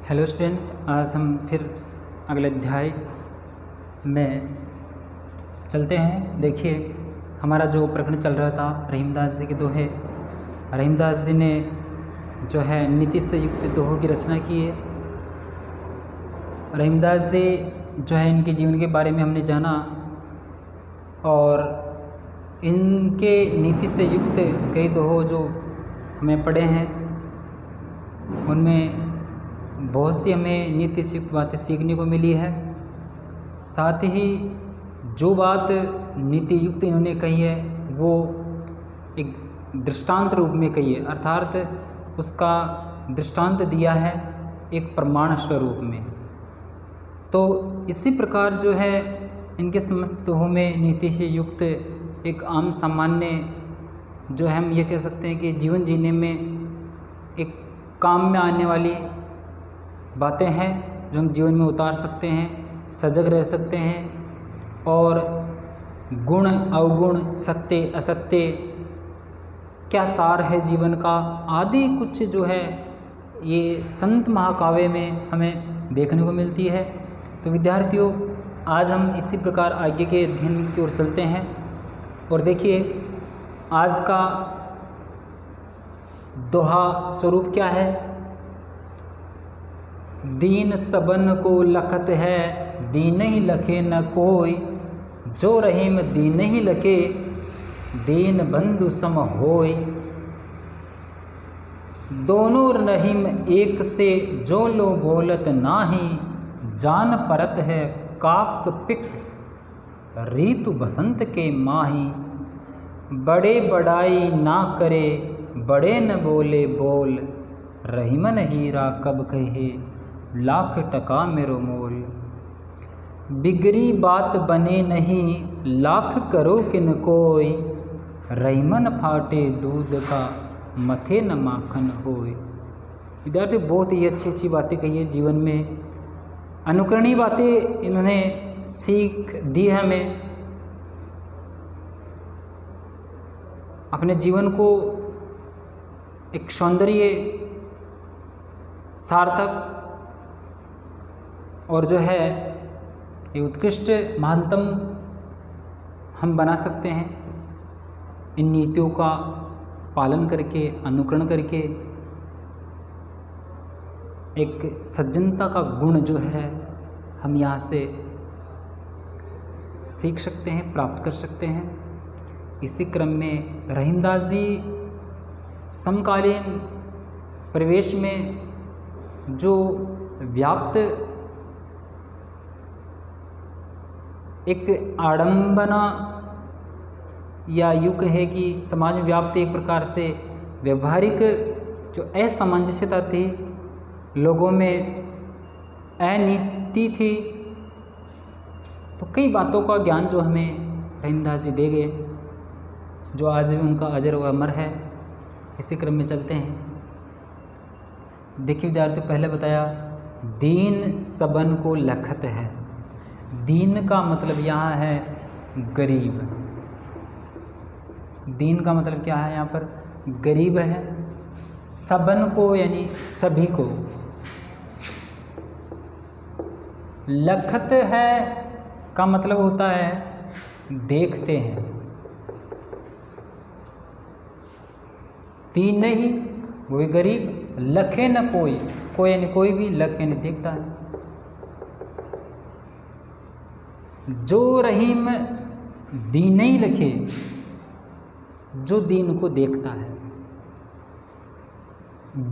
Hello student, आज हम फिर अगले अध्याय में चलते हैं। देखिए, हमारा जो प्रकरण चल रहा था रहीमदास जी के दोहे। रहीमदास जी ने जो है नीति से युक्त दोहों की रचना की है। रहीमदास जी जो है इनके जीवन के बारे में हमने जाना और इनके नीति से युक्त कई दोहों जो हमें पढ़े हैं उनमें बहुत सी हमें नीति से युक्त बातें सीखने को मिली है। साथ ही जो बात नीति युक्त इन्होंने कही है वो एक दृष्टांत रूप में कही है, अर्थात उसका दृष्टांत दिया है एक प्रमाण स्वरूप में। तो इसी प्रकार जो है इनके समस्त दोहों में नीति से युक्त एक आम सामान्य जो है हम ये कह सकते हैं कि जीवन जीने में एक काम में आने वाली बातें हैं जो हम जीवन में उतार सकते हैं, सजग रह सकते हैं और गुण अवगुण, सत्य असत्य, क्या सार है जीवन का आदि कुछ जो है ये संत महाकाव्य में हमें देखने को मिलती है। तो विद्यार्थियों, आज हम इसी प्रकार आगे के अध्ययन की ओर चलते हैं और देखिए आज का दोहा स्वरूप क्या है। दीन सबन को लखत है, दीन ही लखे न कोई, जो रहीम दीन ही लखे, दीन बंधु सम होय। दोनों रहीम एक से, जो लो बोलत नाही, जान परत है काक पिक, ऋतु बसंत के माही। बड़े बड़ाई ना करे, बड़े न बोले बोल, रहीमन हीरा कब कहे, लाख टका मेरो मोल। बिगड़ी बात बने नहीं, लाख करो किन कोई, रहीमन फाटे दूध का, मथे न माखन होय। विद्यार्थी, बहुत ही अच्छी अच्छी बातें कही है जीवन में, अनुकरणीय बातें इन्होंने सीख दी है हमें। अपने जीवन को एक सौंदर्य, सार्थक और जो है ये उत्कृष्ट महानतम हम बना सकते हैं इन नीतियों का पालन करके, अनुकरण करके। एक सज्जनता का गुण जो है हम यहाँ से सीख सकते हैं, प्राप्त कर सकते हैं। इसी क्रम में रहीमदास जी समकालीन परिवेश में जो व्याप्त एक आडंबना या यूँ कहे कि समाज में व्याप्त एक प्रकार से व्यवहारिक जो असामंजस्यता थी, लोगों में अनीति थी, तो कई बातों का ज्ञान जो हमें रहीमदास जी दे गए, जो आज भी उनका अजर व अमर है। इसी क्रम में चलते हैं। देखिए विद्यार्थियों, पहले बताया दीन सबन को लखत है। दीन का मतलब यहाँ है गरीब। दीन का मतलब क्या है यहाँ पर? गरीब है। सबन को यानी सभी को। लखत है का मतलब होता है देखते हैं। दीन नहीं वही गरीब, लखे न कोई, कोई यानी कोई भी, लखे नहीं देखता है। जो रहीम दीन ही लखे, जो दीन को देखता है।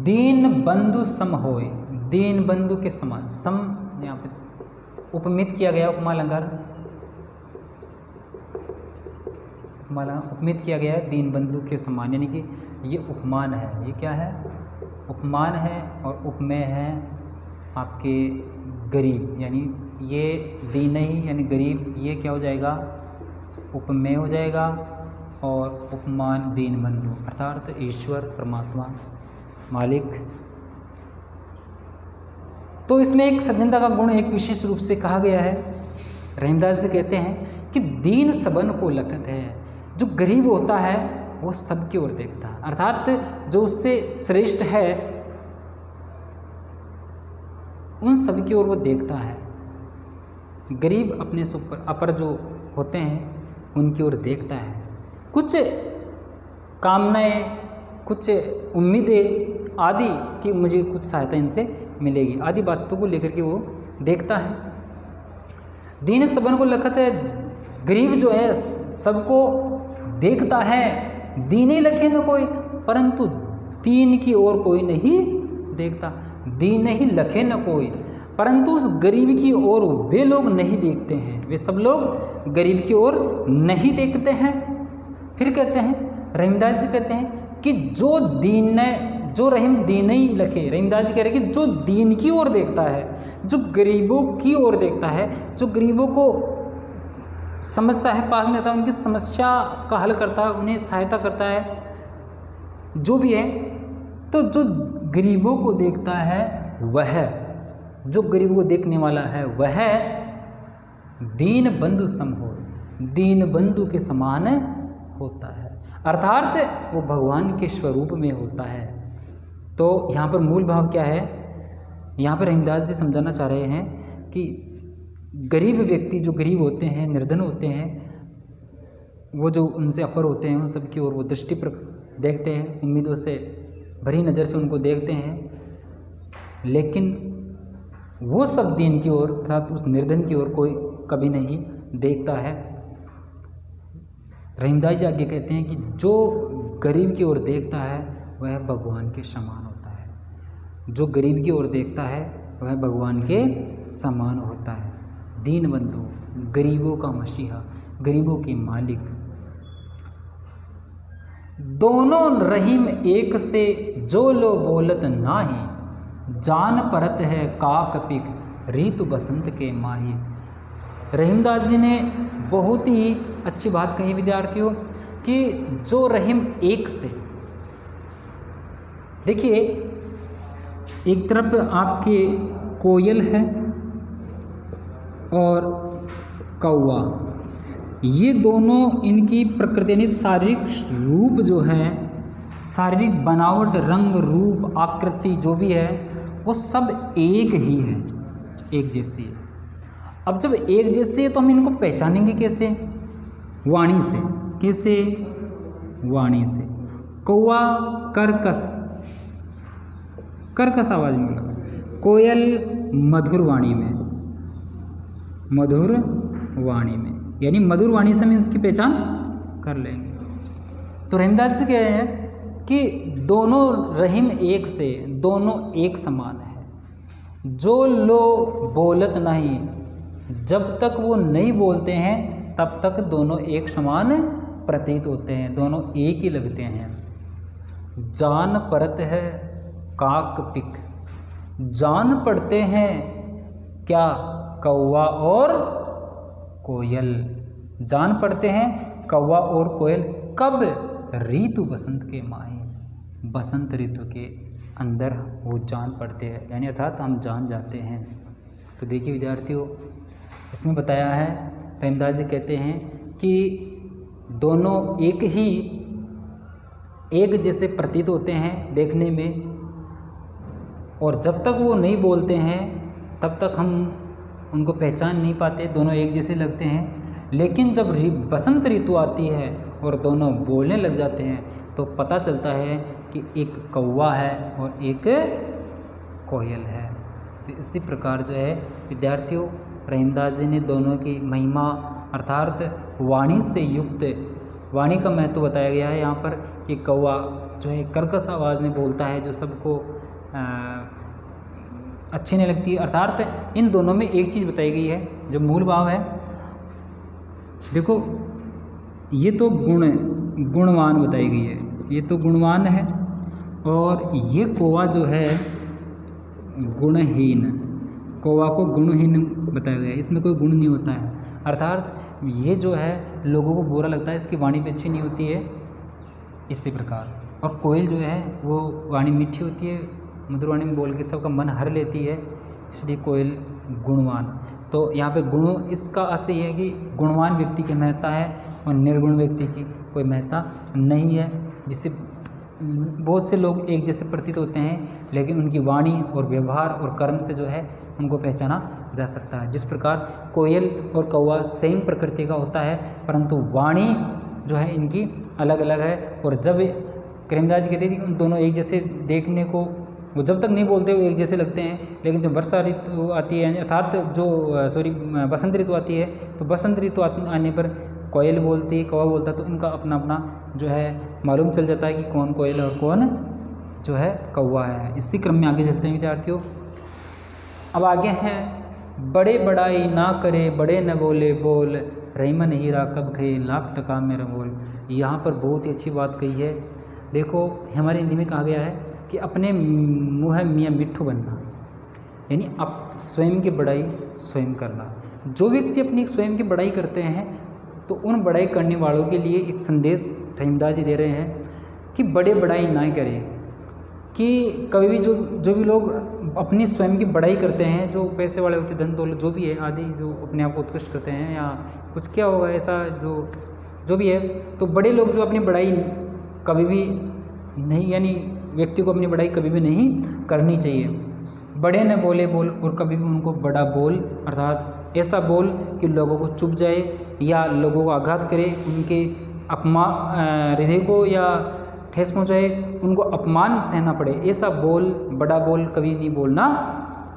दीन बंधु सम होय, दीन बंधु के समान। सम यहाँ पे उपमित किया गया, उपमा अलंकार उपमित किया गया है दीन बंधु के समान, यानी कि ये उपमान है। ये क्या है? उपमान है और उपमेय है आपके गरीब, यानी ये दीन ही यानी गरीब, ये क्या हो जाएगा? उपमेय हो जाएगा। और उपमान दीन बंधु अर्थात ईश्वर, परमात्मा, मालिक। तो इसमें एक सज्जनता का गुण एक विशेष रूप से कहा गया है। रहीमदास जी कहते हैं कि दीन सबन को लखत है। जो गरीब होता है वो सबकी ओर देखता है, अर्थात जो उससे श्रेष्ठ है उन सब की ओर वो देखता है। गरीब अपने से अपर जो होते हैं उनकी ओर देखता है, कुछ कामनाएं, कुछ उम्मीदें आदि कि मुझे कुछ सहायता इनसे मिलेगी आदि बातों को लेकर के वो देखता है। दीन सबन को लखत है, गरीब जो है सबको देखता है। दीने लखे न कोई, परंतु दीन की ओर कोई नहीं देखता। दीन ही लखे न कोई, परंतु उस गरीब की ओर वे लोग नहीं देखते हैं, वे सब लोग गरीब की ओर नहीं देखते हैं। फिर कहते हैं, रहीमदास जी कहते हैं कि जो रहीम दीन ही लखे, रहीमदास जी कह रहे हैं कि जो दीन की ओर देखता है, जो गरीबों की ओर देखता है, जो गरीबों को समझता है, पास में आता है, उनकी समस्या का हल करता है, उन्हें सहायता करता है, जो भी है, तो जो गरीबों को देखता है वह, जो गरीबों को देखने वाला है वह दीन बंधु सम हो, दीन बंधु के समान होता है, अर्थात वो भगवान के स्वरूप में होता है। तो यहाँ पर मूल भाव क्या है, यहाँ पर रहीमदास जी समझाना चाह रहे हैं कि गरीब व्यक्ति, जो गरीब होते हैं, निर्धन होते हैं, वो जो उनसे अपर होते हैं, उन सब की ओर वो दृष्टि पर देखते हैं, उम्मीदों से भरी नज़र से उनको देखते हैं, लेकिन वो सब दीन की ओर अर्थात उस निर्धन की ओर कोई कभी नहीं देखता है। रहीमदास जी आगे कहते हैं कि जो गरीब की ओर देखता है वह भगवान के समान होता है, जो गरीब की ओर देखता है वह भगवान के समान होता है। दीन बंधु, गरीबों का मसीहा, गरीबों के मालिक, दोनों रहीम एक से जो लो बोलत नाही, जान परत है काक पिक ऋतु बसंत के माही। रहीमदास जी ने बहुत ही अच्छी बात कही विद्यार्थियों कि जो रहीम एक से, देखिए एक तरफ आपके कोयल है और कौवा, ये दोनों इनकी प्रकृति यानी शारीरिक रूप जो है, शारीरिक बनावट, रंग रूप, आकृति जो भी है वो सब एक ही है, एक जैसी है। अब जब एक जैसे है तो हम इनको पहचानेंगे कैसे? वाणी से। कैसे? वाणी से। कौवा कर्कश, कर्कश आवाज में लगा, कोयल मधुर वाणी में, मधुर वाणी में, यानी मधुर वाणी से हम इसकी पहचान कर लेंगे। तो रहीमदास जी कह रहे हैं कि दोनों रहीम एक से, दोनों एक समान है। जो लो बोलत नहीं, जब तक वो नहीं बोलते हैं तब तक दोनों एक समान प्रतीत होते हैं, दोनों एक ही लगते हैं। जान पड़त है काक पिक, जान पड़ते हैं क्या? कौवा और कोयल, जान पड़ते हैं कौवा और कोयल। कब? ऋतु बसंत के माही, बसंत ऋतु के अंदर वो जान पड़ते हैं, यानी अर्थात हम जान जाते हैं। तो देखिए विद्यार्थियों, इसमें बताया है, रहीमदास जी कहते हैं कि दोनों एक जैसे प्रतीत होते हैं देखने में, और जब तक वो नहीं बोलते हैं तब तक हम उनको पहचान नहीं पाते, दोनों एक जैसे लगते हैं। लेकिन जब बसंत ऋतु आती है और दोनों बोलने लग जाते हैं तो पता चलता है कि एक कौवा है और एक कोयल है। तो इसी प्रकार जो है विद्यार्थियों, रहीमदास जी ने दोनों की महिमा अर्थात वाणी से युक्त, वाणी का महत्व बताया गया है यहाँ पर कि कौवा जो है कर्कश आवाज़ में बोलता है, जो सबको अच्छी नहीं लगती है। अर्थात इन दोनों में एक चीज़ बताई गई है जो मूल भाव है। देखो ये तो गुणवान बताई गई है, ये तो गुणवान है, और ये कौवा जो है गुणहीन, कौवा को गुणहीन बताया गया है, इसमें कोई गुण नहीं होता है। अर्थात ये जो है लोगों को बुरा लगता है, इसकी वाणी भी अच्छी नहीं होती है, इसी प्रकार। और कोयल जो है वो वाणी मीठी होती है, मधुर वाणी में बोल के सबका मन हर लेती है, इसलिए कोयल गुणवान। तो यहाँ पे गुण इसका अर्थ ये है कि गुणवान व्यक्ति की महत्ता है और निर्गुण व्यक्ति की कोई महत्ता नहीं है, जिससे बहुत से लोग एक जैसे प्रतीत होते हैं, लेकिन उनकी वाणी और व्यवहार और कर्म से जो है उनको पहचाना जा सकता है। जिस प्रकार कोयल और कौवा सेम प्रकृति का होता है, परंतु वाणी जो है इनकी अलग अलग है। और जब करीमदास जी कहते हैं कि उन दोनों एक जैसे देखने को, वो जब तक नहीं बोलते वो एक जैसे लगते हैं, लेकिन जब वर्षा ऋतु आती है अर्थात बसंत ऋतु आती है, तो बसंत ऋतु आने पर कोयल बोलती है, कौवा बोलता है, तो उनका अपना अपना जो है मालूम चल जाता है कि कौन कोयल और कौन जो है कौवा है। इसी क्रम में आगे चलते हैं विद्यार्थियों। अब आगे हैं, बड़े बड़ाई ना करे बड़े न बोले बोल, रहीमन हीरा कब गए लाख टका मेरा बोल। यहाँ पर बहुत ही अच्छी बात कही है। देखो हमारे हिंदी में कहा गया है कि अपने मुँह मियाँ मिट्ठू बनना, यानी आप स्वयं की बड़ाई स्वयं करना। जो व्यक्ति अपनी स्वयं की बड़ाई करते हैं तो उन बड़ाई करने वालों के लिए एक संदेश रहीमदास जी दे रहे हैं कि बड़े बड़ाई ना करें, कि कभी भी जो भी लोग अपनी स्वयं की बड़ाई करते हैं, जो पैसे वाले होते, धन दौलत जो भी है आदि, जो अपने आप को उत्कृष्ट करते हैं या कुछ क्या होगा ऐसा जो भी है, तो बड़े लोग जो अपनी बड़ाई कभी भी नहीं, यानी व्यक्ति को अपनी बड़ाई कभी भी नहीं करनी चाहिए। बड़े न बोले बोल, और कभी भी उनको बड़ा बोल अर्थात ऐसा बोल कि लोगों को चुभ जाए या लोगों को आघात करे, उनके हृदय को या ठेस पहुँचाए, उनको अपमान सहना पड़े, ऐसा बोल, बड़ा बोल कभी नहीं बोलना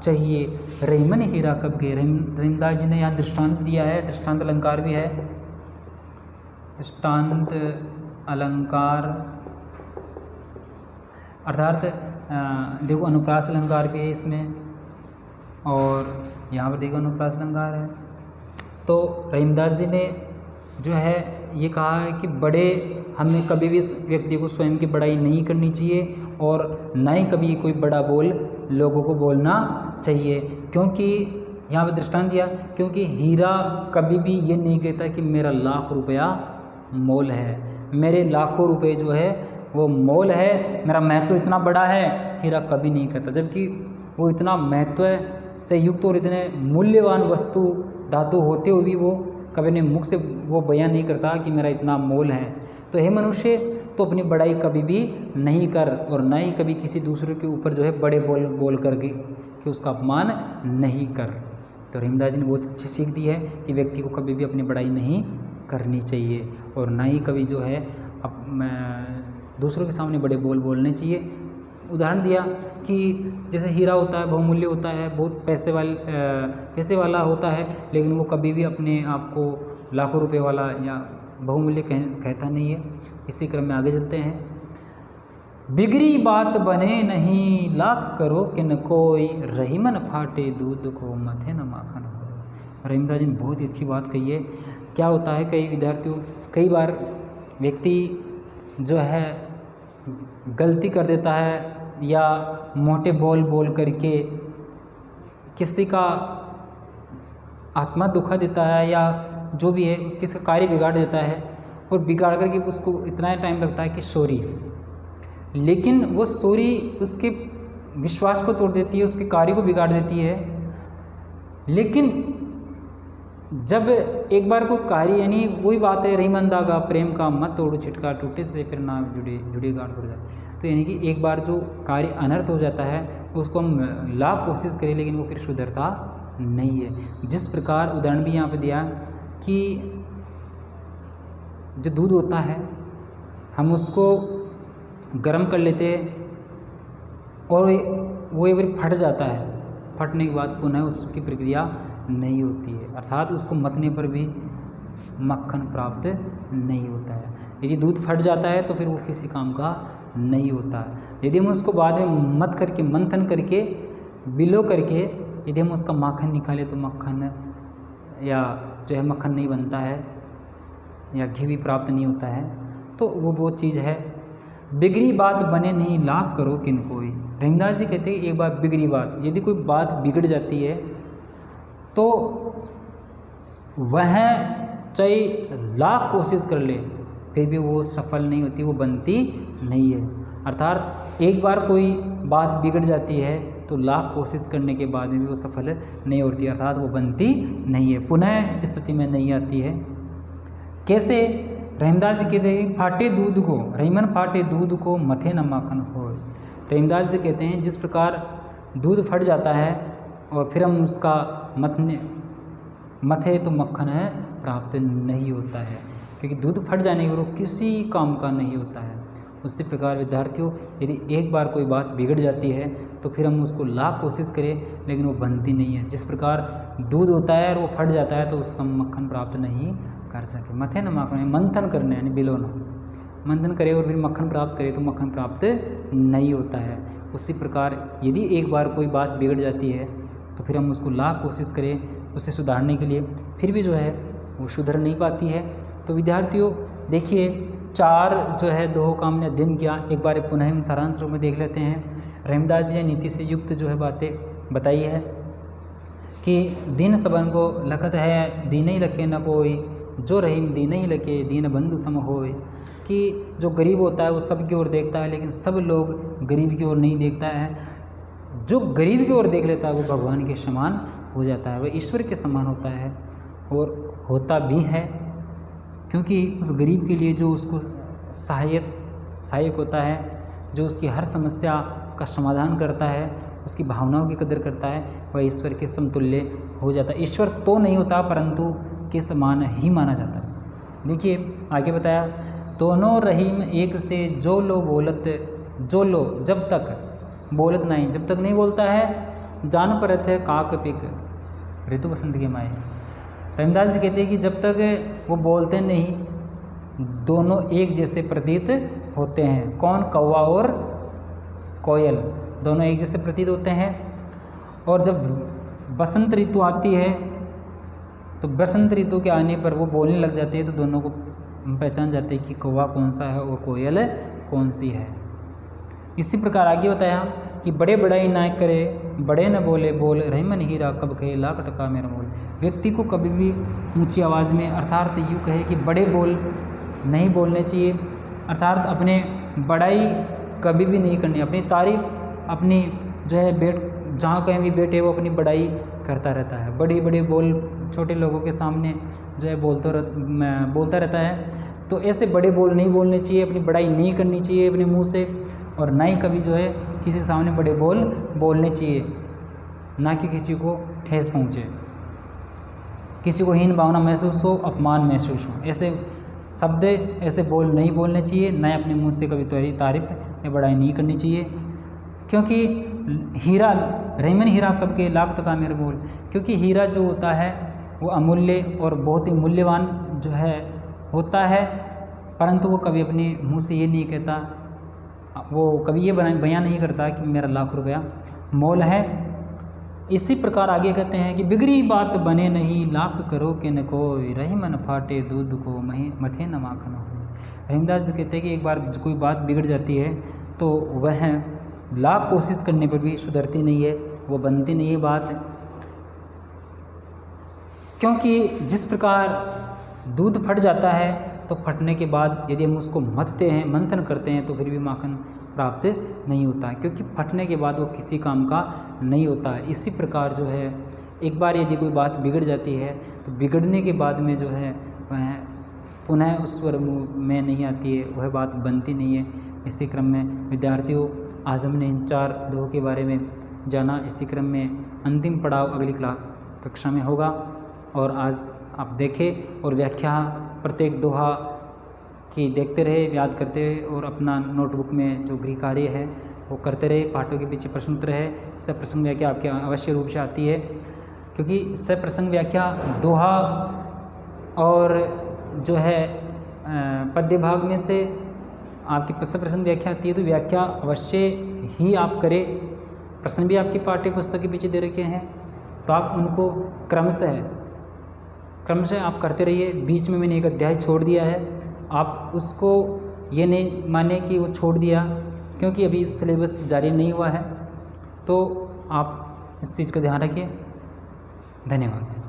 चाहिए। रहीमन हीरा कब गए, रहीमदास जी ने यहाँ दृष्टांत दिया है, दृष्टांत अलंकार भी है। दृष्टांत अलंकार अर्थात देखो अनुप्रास अलंकार भी है इसमें, और यहाँ पर देखो अनुप्रास अलंकार है। तो रहीमदास जी ने जो है ये कहा है कि बड़े, हमें कभी भी व्यक्ति को स्वयं की बड़ाई नहीं करनी चाहिए और न ही कभी कोई बड़ा बोल लोगों को बोलना चाहिए। क्योंकि यहाँ पर दृष्टांत दिया, क्योंकि हीरा कभी भी ये नहीं कहता कि मेरा लाख रुपया मोल है, मेरे लाखों रुपए जो है वो मोल है, मेरा महत्व इतना बड़ा है, हीरा कभी नहीं कहता। जबकि वो इतना महत्व से युक्त और इतने मूल्यवान वस्तु धातु होते हुए भी वो कभी अपने मुख से वो बयान नहीं करता कि मेरा इतना मोल है। तो हे मनुष्य, तो अपनी बड़ाई कभी भी नहीं कर, और न ही कभी किसी दूसरे के ऊपर जो है बड़े बोल करके कि उसका अपमान नहीं कर। तो रहीमदास जी ने बहुत अच्छी सीख दी है कि व्यक्ति को कभी भी अपनी बड़ाई नहीं करनी चाहिए और ना ही कभी जो है दूसरों के सामने बड़े बोलने चाहिए। उदाहरण दिया कि जैसे हीरा होता है, बहुमूल्य होता है, बहुत पैसे वाला होता है, लेकिन वो कभी भी अपने आप को लाखों रुपए वाला या बहुमूल्य कहता नहीं है। इसी क्रम में आगे चलते हैं। बिगड़ी बात बने नहीं लाख करो कि न कोई, रहीमन फाटे दूध को मथे न माखन हो। रहीमदास जी ने बहुत ही अच्छी बात कही है। क्या होता है, कई बार व्यक्ति जो है गलती कर देता है या मोटे बोल करके किसी का आत्मा दुखा देता है या जो भी है उसके से कार्य बिगाड़ देता है, और बिगाड़ करके उसको इतना टाइम लगता है कि सॉरी, लेकिन वो सॉरी उसके विश्वास को तोड़ देती है, उसके कार्य को बिगाड़ देती है। लेकिन जब एक बार को कार्य, यानी वही बात है, रहीमन दागा प्रेम का मत तोड़ो छिटका, टूटे से फिर ना जुड़े गांठ टूट जाए। तो यानी कि एक बार जो कार्य अनर्थ हो जाता है उसको हम लाख कोशिश करें लेकिन वो फिर सुधरता नहीं है। जिस प्रकार उदाहरण भी यहाँ पे दिया कि जो दूध होता है हम उसको गर्म कर लेते हैं और वो एक बार फट जाता है, फटने के बाद पुनः उसकी प्रक्रिया नहीं होती है, अर्थात उसको मतने पर भी मक्खन प्राप्त नहीं होता है। यदि दूध फट जाता है तो फिर वो किसी काम का नहीं होता है। यदि हम उसको बाद में मत करके मंथन करके बिलो करके यदि हम उसका माखन निकालें तो मक्खन या जो है मक्खन नहीं बनता है या घी भी प्राप्त नहीं होता है। तो वो चीज़ है। बिगड़ी बात बने नहीं लाख करो किन कोई। रहीमदास जी कहते हैं एक बार बिगड़ी बात, यदि कोई बात बिगड़ जाती है तो वह चाहे लाख कोशिश कर ले फिर भी वो सफल नहीं होती, वो बनती नहीं है। अर्थात एक बार कोई बात बिगड़ जाती है तो लाख कोशिश करने के बाद में भी वो सफल नहीं होती, अर्थात वो बनती नहीं है, पुनः स्थिति में नहीं आती है। कैसे? रहीमदास जी कहते हैं फाटे दूध को, रहीमन फाटे दूध को मथे न माखन हो। रहीमदास जी कहते हैं जिस प्रकार दूध फट जाता है और फिर हम उसका मथे तो मक्खन है प्राप्त नहीं होता है, क्योंकि दूध फट जाने के बाद किसी काम का नहीं होता है। उसी प्रकार विद्यार्थियों, यदि एक बार कोई बात बिगड़ जाती है तो फिर हम उसको लाख कोशिश करें लेकिन वो बनती नहीं है। जिस प्रकार दूध होता है और वो फट जाता है तो उसका मक्खन प्राप्त नहीं कर सके। मथे न माखन, मंथन करने यानी बिलोना, मंथन करे और फिर मक्खन प्राप्त करे तो मक्खन प्राप्त नहीं होता है। उसी प्रकार यदि एक बार कोई बात बिगड़ जाती है तो फिर हम उसको लाख कोशिश करें उसे सुधारने के लिए, फिर भी जो है वो सुधर नहीं पाती है। तो विद्यार्थियों देखिए, 4 जो है दोहों का हमने अध्ययन किया। एक बार पुनः हम सारांश रूप में देख लेते हैं। रहीमदास जी ने नीति से युक्त जो है बातें बताई है कि दीन सबन को लखत है दीन ही लखे न कोई, जो रहीम दीन ही लखे दीन बंधु सम होए। कि जो गरीब होता है वो सब की ओर देखता है लेकिन सब लोग गरीब की ओर नहीं देखता है। जो गरीब की ओर देख लेता है वो भगवान के समान हो जाता है, वह ईश्वर के समान होता है और होता भी है, क्योंकि उस गरीब के लिए जो उसको सहायक होता है, जो उसकी हर समस्या का समाधान करता है, उसकी भावनाओं की कदर करता है, वह ईश्वर के समतुल्य हो जाता है। ईश्वर तो नहीं होता परंतु के समान ही माना जाता है। देखिए आगे बताया, दोनों रहीम एक से जो लो बोलत, जो लो जब तक बोलत नहीं, जब तक नहीं बोलता है जान परत है काक पिक ऋतु बसंत के माए। रहीमदास जी कहते हैं कि जब तक वो बोलते नहीं दोनों एक जैसे प्रतीत होते हैं। कौन? कौवा और कोयल, दोनों एक जैसे प्रतीत होते हैं। और जब बसंत ऋतु आती है तो बसंत ऋतु के आने पर वो बोलने लग जाते हैं तो दोनों को पहचान जाते हैं कि कौवा कौन सा है और कोयल कौन सी है। इसी प्रकार आगे बताया कि बड़े बड़ाई ना करे, बड़े न बोले बोल, रहीमन हीरा कब कहे लाख टका मेरा मोल। व्यक्ति को कभी भी ऊंची आवाज़ में, अर्थात यूँ कहे कि बड़े बोल नहीं बोलने चाहिए, अर्थात अपने बड़ाई कभी भी नहीं करनी, अपनी तारीफ अपनी जो है जहाँ कहीं भी बैठे वो अपनी बड़ाई करता रहता है। बड़ी बड़ी बोल छोटे लोगों के सामने जो है बोलता रहता है। तो ऐसे बड़े बोल नहीं बोलने चाहिए, अपनी बड़ाई नहीं करनी चाहिए अपने मुंह से, और ना ही कभी जो है किसी के सामने बड़े बोल बोलने चाहिए, ना कि किसी को ठेस पहुँचे, किसी को हीन भावना महसूस हो, अपमान महसूस हो, ऐसे शब्द ऐसे बोल नहीं बोलने चाहिए। ना अपने मुंह से कभी तारीफ या बड़ाई नहीं करनी चाहिए, क्योंकि हीरा रहीमन हीरा कब के लाख टका मेरे बोल, क्योंकि हीरा जो होता है वो अमूल्य और बहुत ही मूल्यवान जो है होता है, परंतु वो कभी अपने मुंह से ये नहीं कहता, वो कभी ये बयान नहीं करता कि मेरा लाख रुपया मोल है। इसी प्रकार आगे कहते हैं कि बिगड़ी बात बने नहीं, लाख करो के न कोई, रही मन फाटे दूध को मथे न माखन हो। रहीमदास जी कहते हैं कि एक बार कोई बात बिगड़ जाती है तो वह लाख कोशिश करने पर भी सुधरती नहीं है, वो बनती नहीं है बात, क्योंकि जिस प्रकार दूध फट जाता है तो फटने के बाद यदि हम उसको मथते हैं, मंथन करते हैं तो फिर भी माखन प्राप्त नहीं होता है, क्योंकि फटने के बाद वो किसी काम का नहीं होता है। इसी प्रकार जो है एक बार यदि कोई बात बिगड़ जाती है तो बिगड़ने के बाद में जो है वह पुनः उस स्वर में नहीं आती है, वह बात बनती नहीं है। इसी क्रम में विद्यार्थियों, आज हमने इन 4 दोहों के बारे में जाना। इसी क्रम में अंतिम पड़ाव अगली कक्षा में होगा, और आज आप देखें और व्याख्या प्रत्येक दोहा की देखते रहे, याद करते रहे, और अपना नोटबुक में जो गृह कार्य है वो करते रहे। पाठों के पीछे प्रश्न उत्तर है, सप्रसंग व्याख्या आपके अवश्य रूप से आती है, क्योंकि सप्रसंग व्याख्या दोहा और जो है पद्य भाग में से आपकी सप्रसंग व्याख्या आती है, तो व्याख्या अवश्य ही आप करें। प्रश्न भी आपकी पाठ्य पुस्तक के पीछे दे रखे हैं, तो आप उनको क्रमशः आप करते रहिए। बीच में मैंने एक अध्याय छोड़ दिया है, आप उसको ये नहीं माने कि वो छोड़ दिया, क्योंकि अभी सिलेबस जारी नहीं हुआ है, तो आप इस चीज़ का ध्यान रखिए। धन्यवाद।